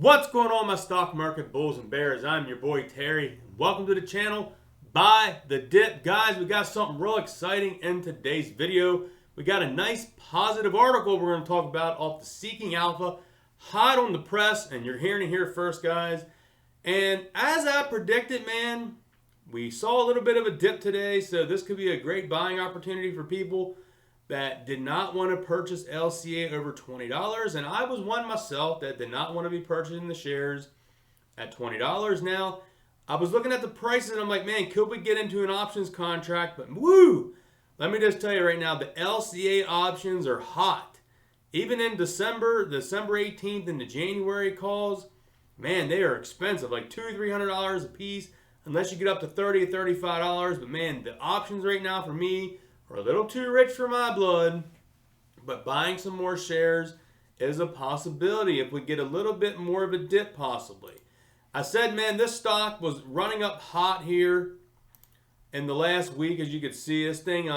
What's going on, my stock market bulls and bears? I'm your boy Terry. Welcome to the channel. Buy the dip. Guys, we got something real exciting in today's video. We got a nice positive article we're going to talk about off the Seeking Alpha. Hot on the press, and you're hearing it here first, guys. And as I predicted, man, we saw a little bit of a dip today, so this could be a great buying opportunity for people that did not want to purchase LCA over $20. And I was one myself that did not want to be purchasing the shares at $20. Now, I was looking at the prices and I'm like, man, could we get into an options contract? But woo! Let me just tell you right now, the LCA options are hot. Even in December 18th and the January calls, man, they are expensive, like $200-300 a piece, unless you get up to $30 or $35. But man, the options right now for me are a little too rich for my blood, but buying some more shares is a possibility if we get a little bit more of a dip possibly. I said, man, this stock was running up hot here in the last week. As you could see, this thing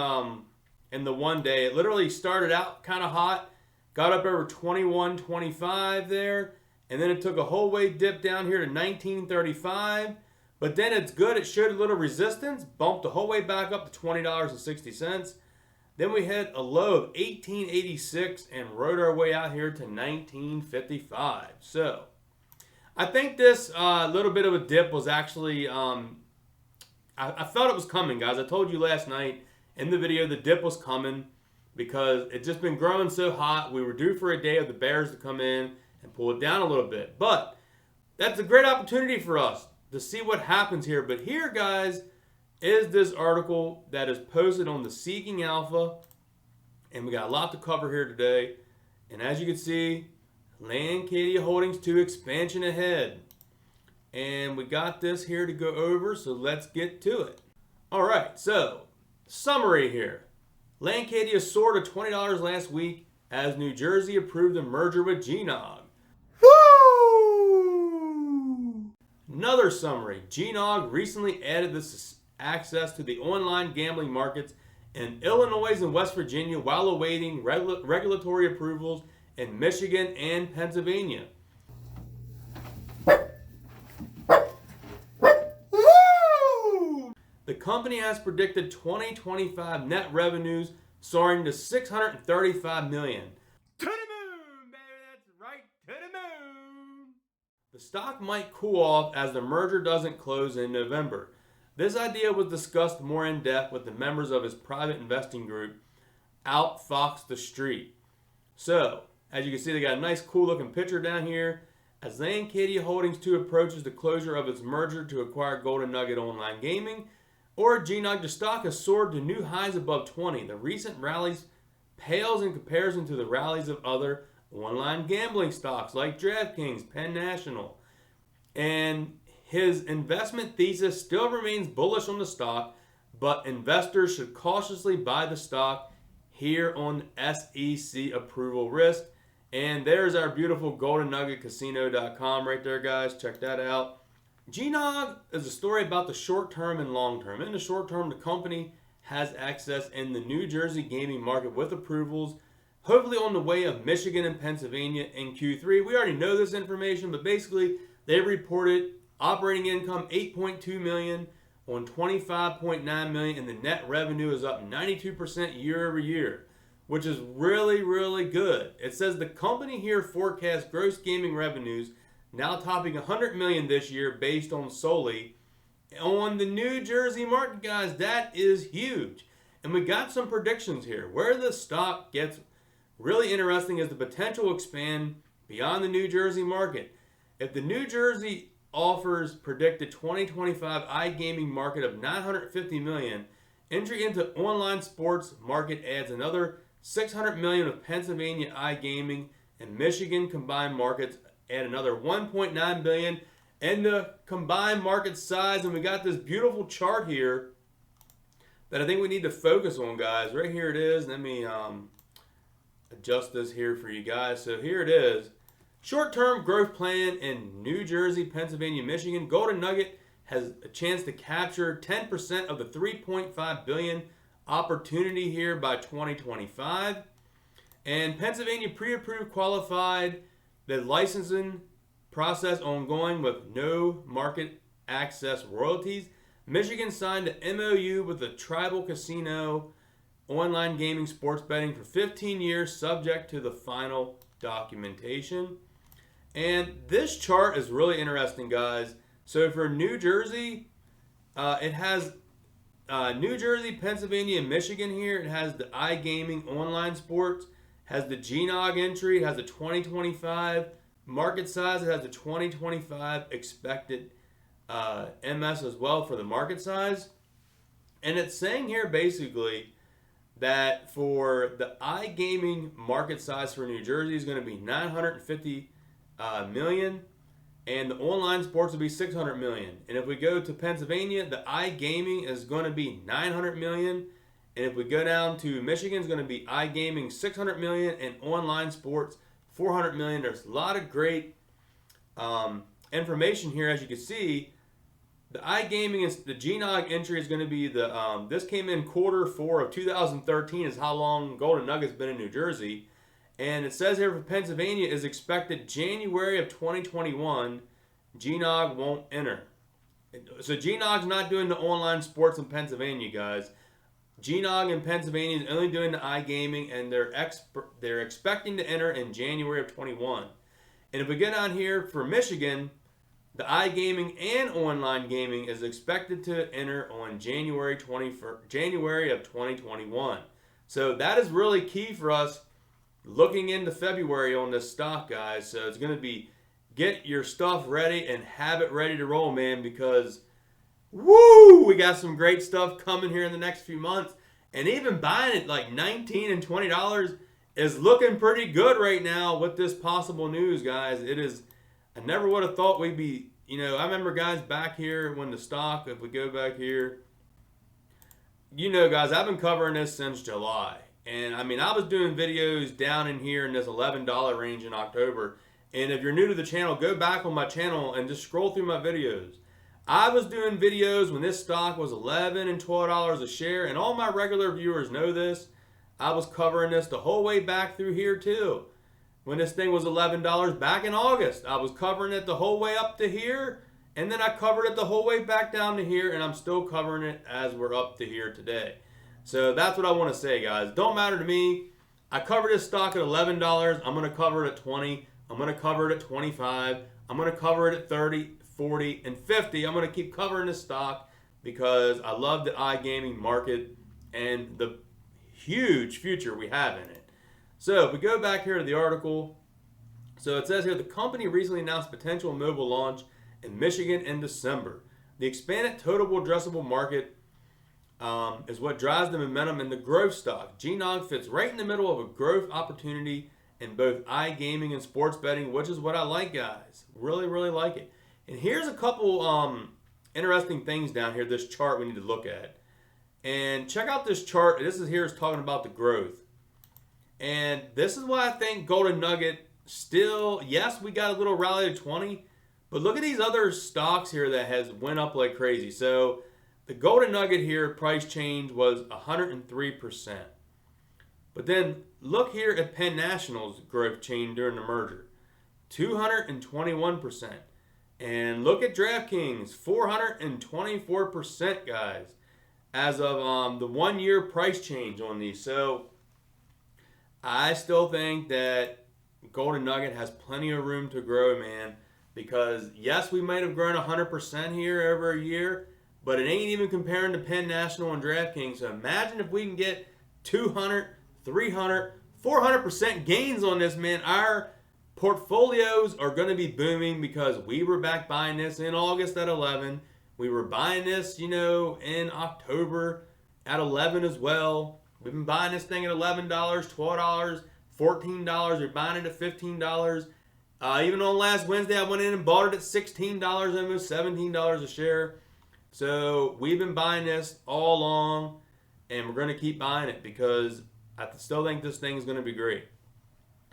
in the one day, it literally started out kind of hot, got up over 21.25 there, and then it took a whole way dip down here to 19.35. But then it's good. It showed a little resistance, bumped the whole way back up to $20.60. Then we hit a low of $18.86 and rode our way out here to $19.55. So I think this little bit of a dip was actually, I felt it was coming, guys. I told you last night in the video the dip was coming because it's just been growing so hot. We were due for a day of the bears to come in and pull it down a little bit. But that's a great opportunity for us to see what happens here. But here, guys, is this article that is posted on the Seeking Alpha. And we got a lot to cover here today. And as you can see, Landcadia Holdings 2 expansion ahead. And we got this here to go over, so let's get to it. All right, so summary here. Landcadia soared to $20 last week as New Jersey approved a merger with jikh. Another summary. jikh recently added this access to the online gambling markets in Illinois and West Virginia while awaiting regulatory approvals in Michigan and Pennsylvania. The company has predicted 2025 net revenues soaring to $635 million. To the moon, baby, that's right, to the moon. The stock might cool off as the merger doesn't close in November. This idea was discussed more in depth with the members of his private investing group, Outfox the Street. So, as you can see, they got a nice cool looking picture down here. As Landcadia Holdings 2 approaches the closure of its merger to acquire Golden Nugget Online Gaming, or jikh, the stock has soared to new highs above 20. The recent rallies pales in comparison to the rallies of other online gambling stocks like DraftKings, Penn National. And his investment thesis still remains bullish on the stock, but investors should cautiously buy the stock here on SEC approval risk. And there's our beautiful goldennuggetcasino.com right there, guys. Check that out. jikh is a story about the short term and long term. In the short term, the company has access in the New Jersey gaming market with approvals, hopefully on the way of Michigan and Pennsylvania in Q3. We already know this information, but basically they reported operating income $8.2 million on $25.9 million, and the net revenue is up 92% year over year, which is really, really good. It says the company here forecasts gross gaming revenues now topping $100 million this year based on solely on the New Jersey market, guys. That is huge. And we got some predictions here. Where the stock gets really interesting is the potential to expand beyond the New Jersey market. If the New Jersey offers predicted 2025 iGaming market of $950 million, entry into online sports market adds another $600 million of Pennsylvania iGaming, and Michigan combined markets add another $1.9 billion in the combined market size. And we got this beautiful chart here that I think we need to focus on, guys. Right here it is. Let me adjust this here for you guys. So here it is. Short-term growth plan in New Jersey, Pennsylvania, Michigan. Golden Nugget has a chance to capture 10% of the $3.5 billion opportunity here by 2025. And Pennsylvania pre-approved qualified the licensing process ongoing with no market access royalties. Michigan signed an MOU with the tribal casino online gaming sports betting for 15 years subject to the final documentation. And this chart is really interesting, guys. So for New Jersey, it has New Jersey, Pennsylvania, and Michigan here. It has the iGaming online sports, has the jikh entry, it has the 2025 market size, it has the 2025 expected MS as well for the market size. And it's saying here basically that for the iGaming market size for New Jersey is going to be 950 million, and the online sports will be 600 million. And if we go to Pennsylvania, the iGaming is going to be 900 million. And if we go down to Michigan, it's going to be iGaming 600 million and online sports 400 million. There's a lot of great information here, as you can see. The iGaming is the jikh entry is going to be the this came in Q4 of 2013 is how long Golden Nugget's been in New Jersey. And it says here for Pennsylvania is expected January of 2021. Jikh won't enter. So jikh's not doing the online sports in Pennsylvania, guys. Jikh in Pennsylvania is only doing the iGaming, and they're expecting to enter in January of 21. And if we get down here for Michigan, the iGaming and online gaming is expected to enter on January of 2021. So that is really key for us looking into February on this stock, guys. So it's going to be get your stuff ready and have it ready to roll, man, because woo, we got some great stuff coming here in the next few months. And even buying it like $19 and $20 is looking pretty good right now with this possible news, guys. It is, I never would have thought we'd be, I remember, guys, back here when the stock, if we go back here, guys, I've been covering this since July. And I mean, I was doing videos down in here in this $11 range in October. And if you're new to the channel, go back on my channel and just scroll through my videos. I was doing videos when this stock was $11 and $12 a share. And all my regular viewers know this. I was covering this the whole way back through here too. When this thing was $11 back in August, I was covering it the whole way up to here. And then I covered it the whole way back down to here. And I'm still covering it as we're up to here today. So that's what I want to say, guys. Don't matter to me. I covered this stock at $11. I'm going to cover it at $20. I'm going to cover it at $25. I'm going to cover it at $30, $40, and $50. I'm going to keep covering this stock because I love the iGaming market and the huge future we have in it. So if we go back here to the article, so it says here, the company recently announced potential mobile launch in Michigan in December. The expanded total addressable market is what drives the momentum in the growth stock. jikh fits right in the middle of a growth opportunity in both iGaming and sports betting, which is what I like, guys. Really, really like it. And here's a couple interesting things down here, this chart we need to look at. And check out this chart. This is here is talking about the growth. And this is why I think Golden Nugget still, yes, we got a little rally to 20, but look at these other stocks here that has went up like crazy. So the Golden Nugget here, price change was 103%. But then look here at Penn National's growth change during the merger, 221%. And look at DraftKings, 424%, guys, as of the 1 year price change on these. So I still think that Golden Nugget has plenty of room to grow, man, because yes, we might have grown 100% here over a year, but it ain't even comparing to Penn National and DraftKings. So imagine if we can get 200, 300, 400% gains on this, man. Our portfolios are going to be booming because we were back buying this in August at 11. We were buying this, in October at 11 as well. We've been buying this thing at $11, $12, $14. We're buying it at $15. Even on last Wednesday, I went in and bought it at $16, almost $17 a share. So we've been buying this all along, and we're going to keep buying it because I still think this thing is going to be great.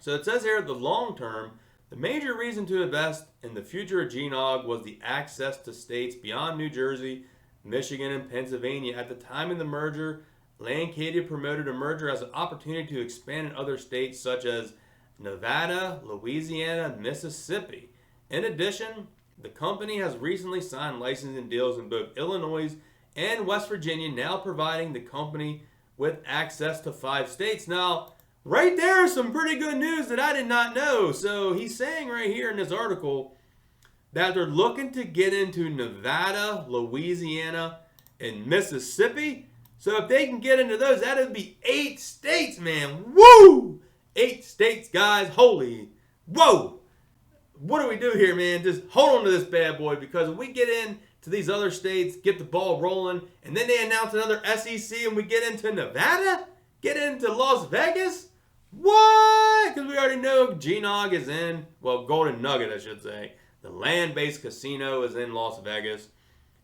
So it says here, the long term, the major reason to invest in the future of jikh was the access to states beyond New Jersey, Michigan, and Pennsylvania. At the time of the merger, Lancadia promoted a merger as an opportunity to expand in other states such as Nevada, Louisiana, Mississippi. In addition, the company has recently signed licensing deals in both Illinois and West Virginia, now providing the company with access to 5 states. Now, right there is some pretty good news that I did not know. So he's saying right here in this article that they're looking to get into Nevada, Louisiana, and Mississippi. So if they can get into those, that would be 8 states, man. Woo! 8 states, guys. Holy, whoa. What do we do here, man? Just hold on to this bad boy, because when we get into these other states, get the ball rolling, and then they announce another SEC and we get into Nevada, get into Las Vegas, what? Because we already know jikh is in, well, Golden Nugget, I should say. The land-based casino is in Las Vegas.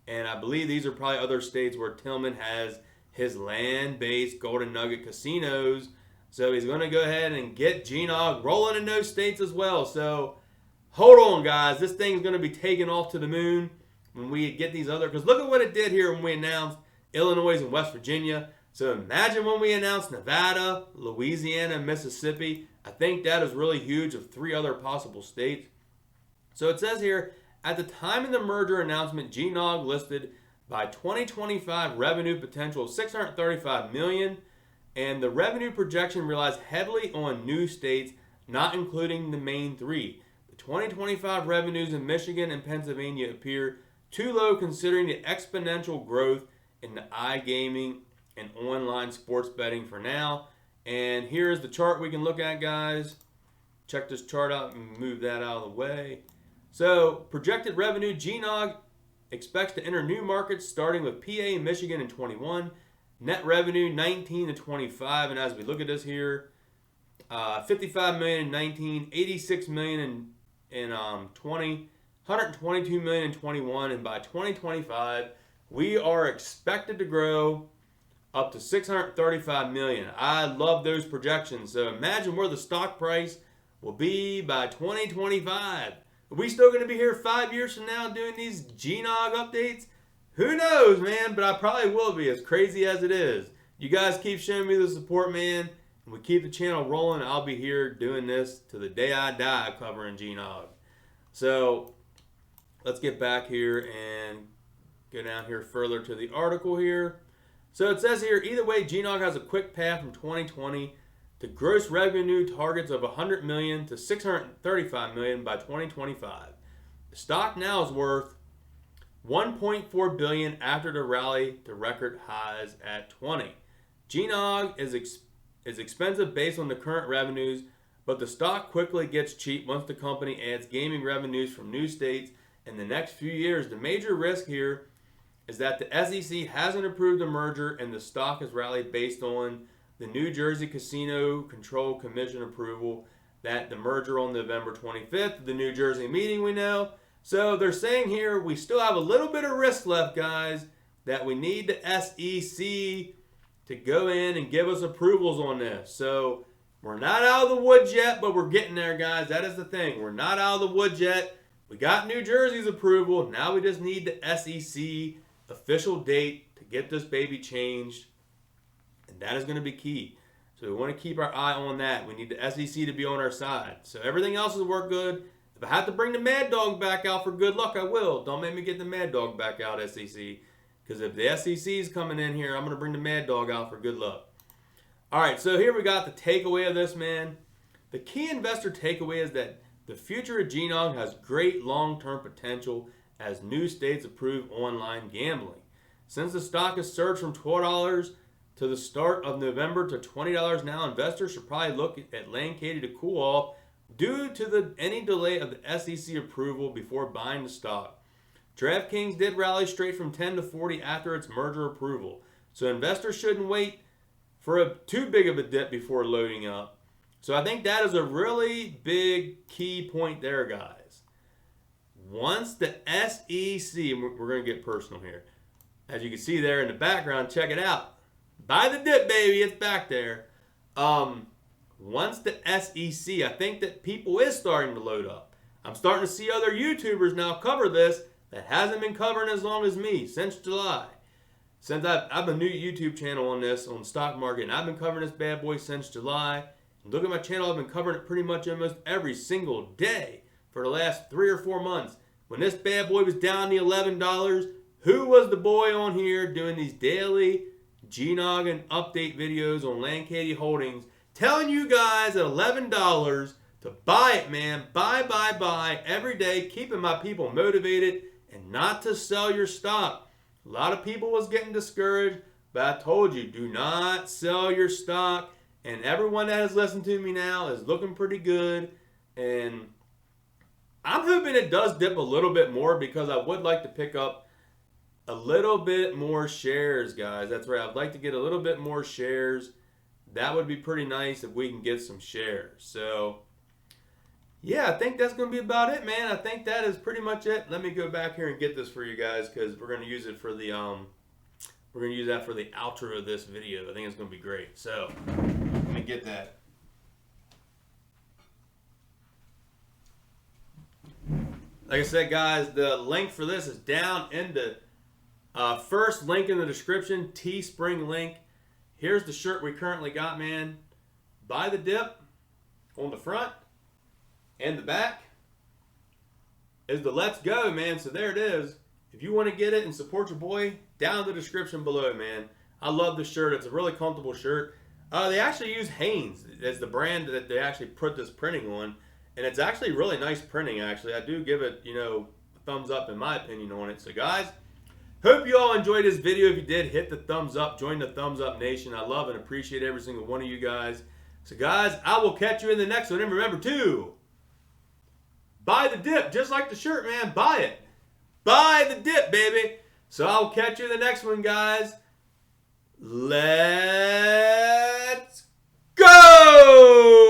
And I believe these are probably other states where Tillman has his land-based Golden Nugget casinos. So he's going to go ahead and get jikh rolling in those states as well. So hold on, guys. This thing's going to be taken off to the moon when we get these other, because look at what it did here when we announced Illinois and West Virginia. So imagine when we announced Nevada, Louisiana, and Mississippi. I think that is really huge, of 3 other possible states. So it says here, at the time of the merger announcement, jikh listed by 2025 revenue potential of $635 million, and the revenue projection relies heavily on new states, not including the main 3. The 2025 revenues in Michigan and Pennsylvania appear too low considering the exponential growth in the iGaming and online sports betting for now. And here's the chart we can look at, guys. Check this chart out and move that out of the way. So projected revenue, jikh expects to enter new markets starting with PA and Michigan in 21. Net revenue 19 to 25, and as we look at this here, 55 million in 19, 86 million in 20, 122 million in 21, and by 2025 we are expected to grow up to 635 million. I love those projections. So imagine where the stock price will be by 2025. Are we still going to be here 5 years from now doing these jikh updates? Who knows, man, but I probably will be, as crazy as it is. You guys keep showing me the support, man, and we keep the channel rolling. I'll be here doing this to the day I die, covering jikh. So let's get back here and go down here further to the article here. So it says here, either way, jikh has a quick path from 2020 to gross revenue targets of 100 million to 635 million by 2025. The stock now is worth 1.4 billion after the rally to record highs at 20. jikh is expensive based on the current revenues, but the stock quickly gets cheap once the company adds gaming revenues from new states in the next few years. The major risk here is that the SEC hasn't approved the merger and the stock has rallied based on the New Jersey Casino Control Commission approval, that the merger on November 25th, the New Jersey meeting we know. So they're saying here we still have a little bit of risk left, guys, that we need the SEC to go in and give us approvals on this. So we're not out of the woods yet, but we're getting there, guys. That is the thing. We're not out of the woods yet. We got New Jersey's approval. Now we just need the SEC official date to get this baby changed. And that is going to be key. So we want to keep our eye on that. We need the SEC to be on our side. So everything else will work good. If I have to bring the Mad Dog back out for good luck, I will. Don't make me get the Mad Dog back out, SEC. Because if the SEC is coming in here, I'm going to bring the Mad Dog out for good luck. All right, so here we got the takeaway of this, man. The key investor takeaway is that the future of jikh has great long-term potential as new states approve online gambling. Since the stock has surged from $12 to the start of November to $20 now, investors should probably look at laying Katie to cool off due to any delay of the SEC approval before buying the stock. DraftKings did rally straight from 10 to 40 after its merger approval. So investors shouldn't wait for too big of a dip before loading up. So I think that is a really big key point there, guys. Once the SEC, and we're going to get personal here. As you can see there in the background, check it out. Buy the dip, baby. It's back there. Once the SEC, I think that people is starting to load up. I'm starting to see other YouTubers now cover this that hasn't been covering as long as me since July. Since I've a new YouTube channel on this, on the stock market, and I've been covering this bad boy since July. And look at my channel, I've been covering it pretty much almost every single day for the last 3 or 4 months. When this bad boy was down to $11, who was the boy on here doing these daily G-Noggin update videos on Landcady Holdings, telling you guys at $11 to buy it, man. Buy every day, keeping my people motivated and not to sell your stock. A lot of people was getting discouraged, but I told you, do not sell your stock. And everyone that has listened to me now is looking pretty good. And I'm hoping it does dip a little bit more because I would like to pick up a little bit more shares, guys. That's right. I'd like to get a little bit more shares. That would be pretty nice if we can get some shares. So, yeah, I think that's going to be about it, man. I think that is pretty much it. Let me go back here and get this for you guys because we're going to use it for the we're going to use that for the outro of this video. I think it's going to be great. So, let me get that. Like I said, guys, the link for this is down in the first link in the description, Teespring link. Here's the shirt we currently got, man. Buy the dip on the front and the back is the let's go, man. So there it is. If you want to get it and support your boy, down in the description below, man. I love the shirt. It's a really comfortable shirt. They actually use Hanes as the brand that they actually put this printing on. And it's actually really nice printing, actually. I do give it, a thumbs up in my opinion on it. So, guys, hope you all enjoyed this video. If you did, hit the thumbs up. Join the Thumbs Up Nation. I love and appreciate every single one of you guys. So, guys, I will catch you in the next one. And remember to buy the dip, just like the shirt, man. Buy it. Buy the dip, baby. So, I'll catch you in the next one, guys. Let's go!